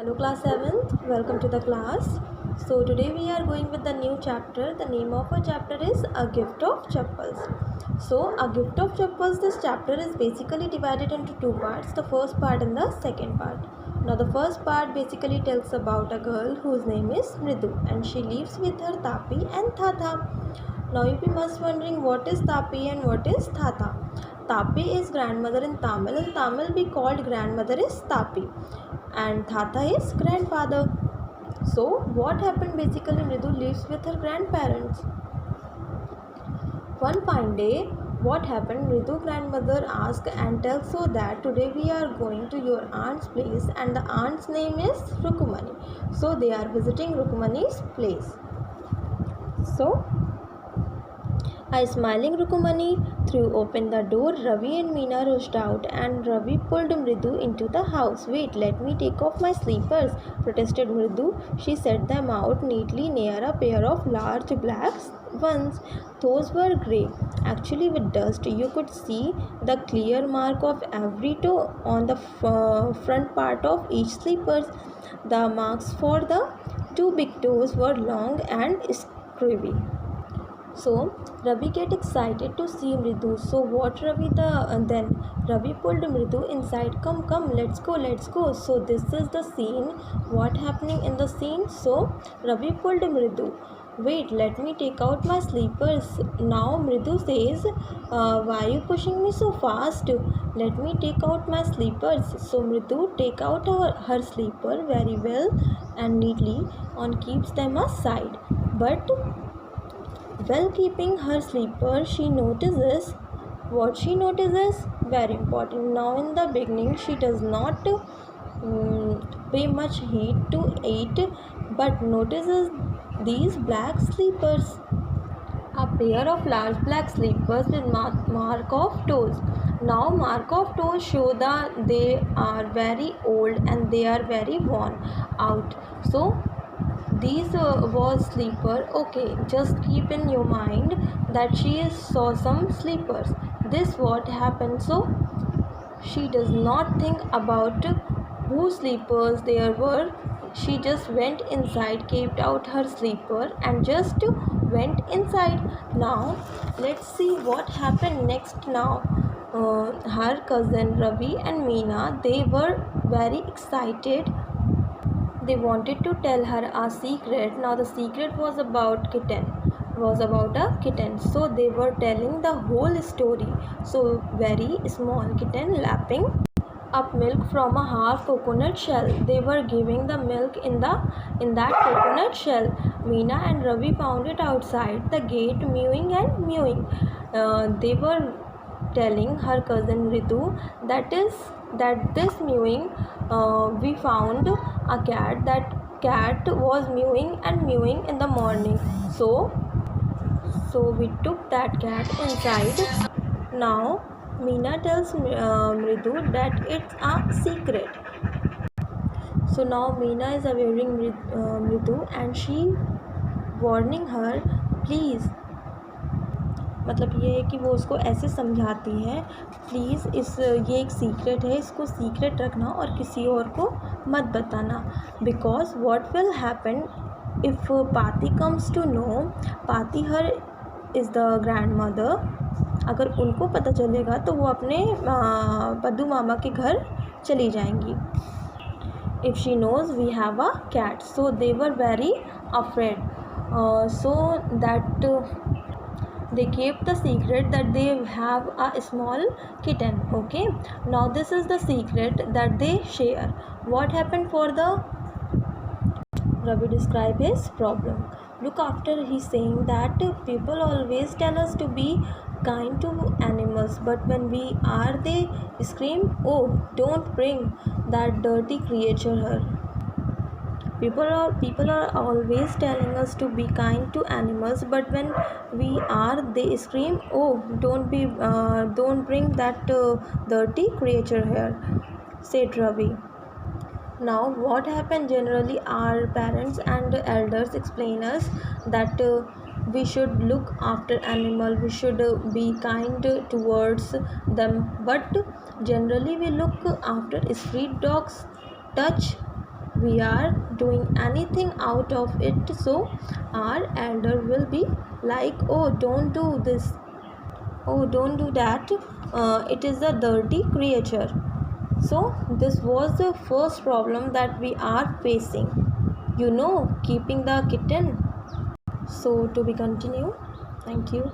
Hello class 7th, welcome to the class. So today we are going with the new chapter. The name of our chapter is A Gift of Chappals. So A Gift of Chappals, this chapter is basically divided into two parts, the first part and the second part. Now the first part basically tells about a girl whose name is Mridu and she lives with her Tapi and Tata. Now you must wondering what is Tapi and what is Tata. Tapi is grandmother in Tamil. In Tamil we called grandmother is Tapi and Tata is grandfather. So what happened basically, Mridu lives with her grandparents. One fine day, what happened, Mridu grandmother asked and tells so that today we are going to your aunt's place and the aunt's name is Rukumani. So they are visiting Rukumani's place. So a smiling Rukumani threw open the door. Ravi and Meena rushed out and Ravi pulled Mridu into the house. Wait, let me take off my slippers, protested Mridu. She set them out neatly near a pair of large black ones. Those were grey, actually with dust. You could see the clear mark of every toe on the front part of each slippers. The marks for the two big toes were long and scrappy. So Ravi get excited to see Mridu. So what then Ravi pulled Mridu inside. Come, let's go. So this is the scene. What happening in the scene? So Ravi pulled Mridu. Wait, let me take out my slippers. Now Mridu says, why are you pushing me so fast? Let me take out my slippers. So Mridu take out her slipper very well and neatly and keeps them aside. But while keeping her slipper, she notices very important. Now in the beginning she does not pay much heed to it, but notices these black slippers, a pair of large black slippers with mark of toes. Now mark of toes show that they are very old and they are very worn out. So these was sleeper. Okay, just keep in your mind that she saw some sleepers. This what happened. So she does not think about whose sleepers there were. She just went inside, kept out her sleeper and just went inside. Now let's see what happened next. Now her cousin Ravi and Meena, they were very excited. They wanted to tell her a secret. Now the secret was about a kitten. So they were telling the whole story. So very small kitten lapping up milk from a half coconut shell. They were giving the milk in that coconut shell. Meena and Ravi found it outside the gate, mewing and mewing. They were telling her cousin Ritu that this mewing, we found a cat. That cat was mewing and mewing in the morning. So we took that cat inside. Now Meena tells Mridu that it's a secret. So now Meena is awaiting Mridu and she warning her, please, मतलब ये है कि वो उसको ऐसे समझाती है, please ये एक सीक्रेट है, इसको सीक्रेट रखना और किसी और को मत बताना. Because what will happen if पाती कम्स टू नो, पाती हर इज़ द ग्रैंड मदर, अगर उनको पता चलेगा तो वो अपने पद्दू मामा के घर चली जाएंगी. If she knows we have a cat. So they were very afraid. So that they kept the secret that they have a small kitten. Okay, now this is the secret that they share. What happened for the Ravi describe his problem. Look, after he's saying that people always tell us to be kind to animals, but when we are they scream, oh, don't bring that dirty creature here. People are always telling us to be kind to animals, but when we are they scream, oh, don't bring that dirty creature here, said Ravi. Now what happened, generally our parents and elders explain us that we should look after animal, we should be kind towards them, but generally we look after street dogs, touch we are doing anything out of it, so our elder will be like, oh, don't do this, oh, don't do that, it is a dirty creature. So this was the first problem that we are facing, keeping the kitten. So to be continued. Thank you.